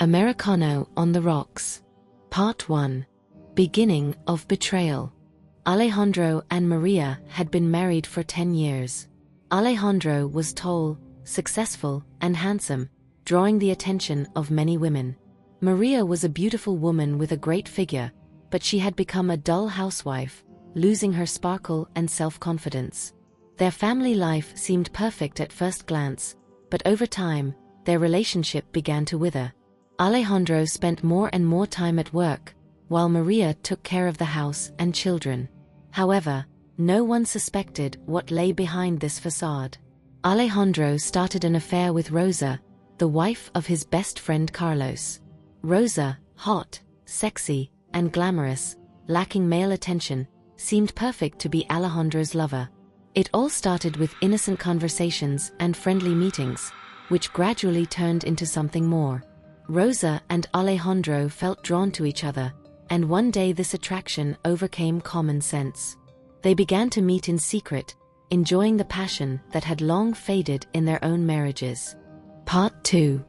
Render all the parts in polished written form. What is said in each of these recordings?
Americano on the Rocks. Part 1. Beginning of Betrayal. Alejandro and Maria had been married for 10 years. Alejandro was tall, successful, and handsome, drawing the attention of many women. Maria was a beautiful woman with a great figure, but she had become a dull housewife, losing her sparkle and self-confidence. Their family life seemed perfect at first glance, but over time, their relationship began to wither. Alejandro spent more and more time at work, while Maria took care of the house and children. However, no one suspected what lay behind this facade. Alejandro started an affair with Rosa, the wife of his best friend Carlos. Rosa, hot, sexy, and glamorous, lacking male attention, seemed perfect to be Alejandro's lover. It all started with innocent conversations and friendly meetings, which gradually turned into something more. Rosa and Alejandro felt drawn to each other, and one day this attraction overcame common sense. They began to meet in secret, enjoying the passion that had long faded in their own marriages. Part 2.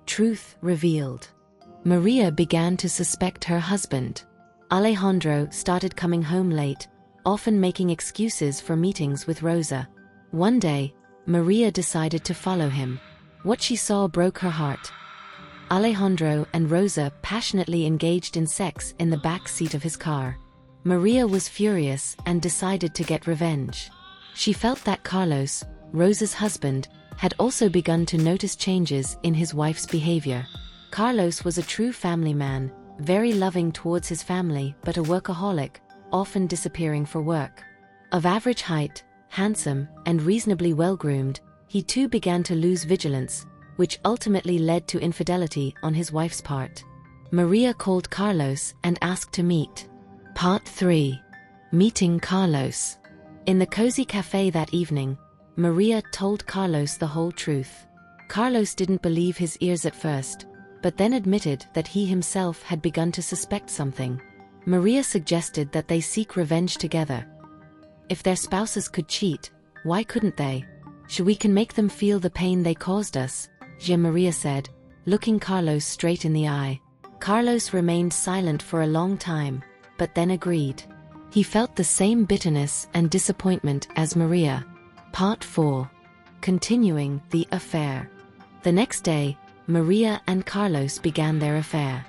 Truth revealed. Maria began to suspect her husband. Alejandro started coming home late, often making excuses for meetings with Rosa. One day, Maria decided to follow him. What she saw broke her heart. Alejandro and Rosa passionately engaged in sex in the back seat of his car. Maria was furious and decided to get revenge. She felt that Carlos, Rosa's husband, had also begun to notice changes in his wife's behavior. Carlos was a true family man, very loving towards his family but a workaholic, often disappearing for work. Of average height, handsome, and reasonably well-groomed, he too began to lose vigilance, which ultimately led to infidelity on his wife's part. Maria called Carlos and asked to meet. Part 3. Meeting Carlos. In the cozy cafe that evening, Maria told Carlos the whole truth. Carlos didn't believe his ears at first, but then admitted that he himself had begun to suspect something. Maria suggested that they seek revenge together. If their spouses could cheat, why couldn't they? We can make them feel the pain they caused us, Maria said, looking Carlos straight in the eye. Carlos remained silent for a long time, but then agreed. He felt the same bitterness and disappointment as Maria. Part 4. Continuing the affair. The next day, Maria and Carlos began their affair.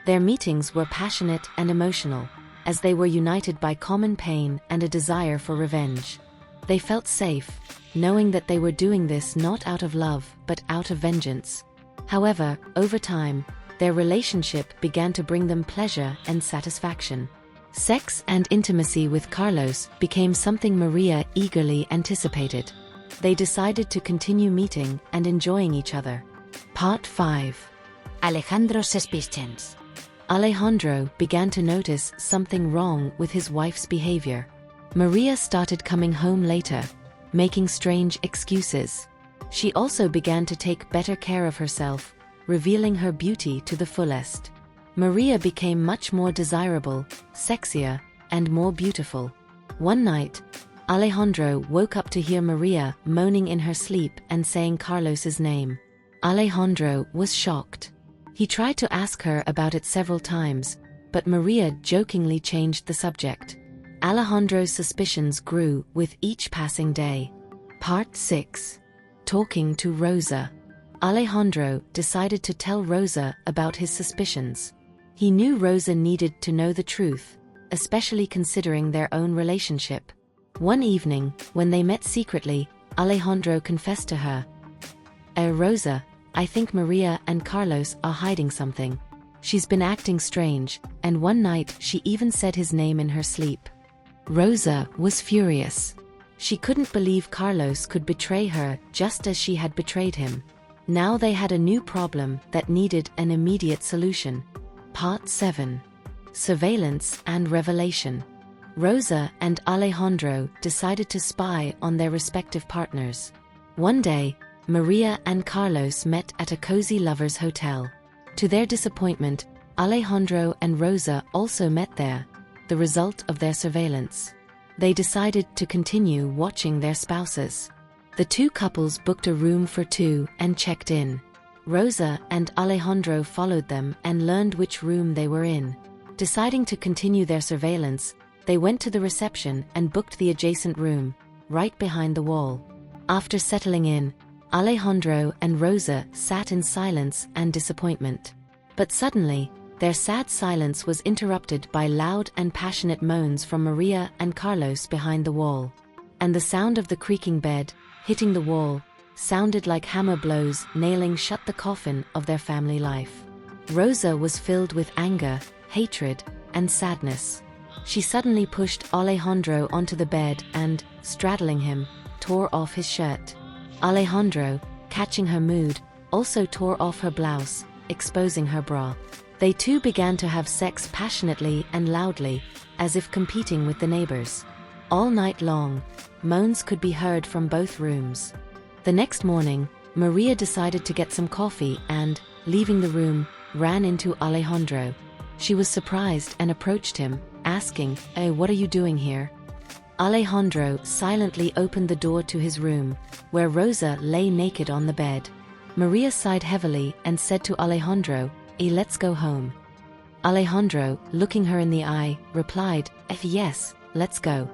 Their meetings were passionate and emotional, as they were united by common pain and a desire for revenge. They felt safe, knowing that they were doing this not out of love but out of vengeance. However, over time, their relationship began to bring them pleasure and satisfaction. Sex and intimacy with Carlos became something Maria eagerly anticipated. They decided to continue meeting and enjoying each other. Part 5. Alejandro's suspicions. Alejandro began to notice something wrong with his wife's behavior. Maria started coming home later, making strange excuses. She also began to take better care of herself, revealing her beauty to the fullest. Maria became much more desirable, sexier, and more beautiful. One night, Alejandro woke up to hear Maria moaning in her sleep and saying Carlos's name. Alejandro was shocked. He tried to ask her about it several times, but Maria jokingly changed the subject. Alejandro's suspicions grew with each passing day. Part 6. Talking to Rosa. Alejandro decided to tell Rosa about his suspicions. He knew Rosa needed to know the truth, especially considering their own relationship. One evening, when they met secretly, Alejandro confessed to her, Rosa, I think Maria and Carlos are hiding something. She's been acting strange, and one night she even said his name in her sleep. Rosa was furious. She couldn't believe Carlos could betray her just as she had betrayed him. Now they had a new problem that needed an immediate solution. Part 7. Surveillance and Revelation. Rosa and Alejandro decided to spy on their respective partners. One day, Maria and Carlos met at a cozy lovers' hotel. To their disappointment, Alejandro and Rosa also met there, the result of their surveillance. They decided to continue watching their spouses. The two couples booked a room for two and checked in. Rosa and Alejandro followed them and learned which room they were in. Deciding to continue their surveillance, they went to the reception and booked the adjacent room, right behind the wall. After settling in, Alejandro and Rosa sat in silence and disappointment. But suddenly, their sad silence was interrupted by loud and passionate moans from Maria and Carlos behind the wall. And the sound of the creaking bed, hitting the wall, sounded like hammer blows nailing shut the coffin of their family life. Rosa was filled with anger, hatred, and sadness. She suddenly pushed Alejandro onto the bed and, straddling him, tore off his shirt. Alejandro, catching her mood, also tore off her blouse, exposing her bra. They too began to have sex passionately and loudly, as if competing with the neighbors. All night long, moans could be heard from both rooms. The next morning, Maria decided to get some coffee and, leaving the room, ran into Alejandro. She was surprised and approached him, asking, "Hey, what are you doing here?" Alejandro silently opened the door to his room, where Rosa lay naked on the bed. Maria sighed heavily and said to Alejandro, "Hey, let's go home." Alejandro, looking her in the eye, replied, "Yes, let's go."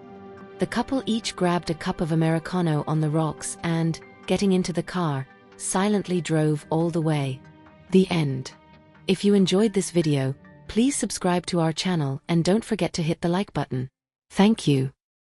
The couple each grabbed a cup of Americano on the rocks and, getting into the car, silently drove all the way. The end. If you enjoyed this video, please subscribe to our channel and don't forget to hit the like button. Thank you.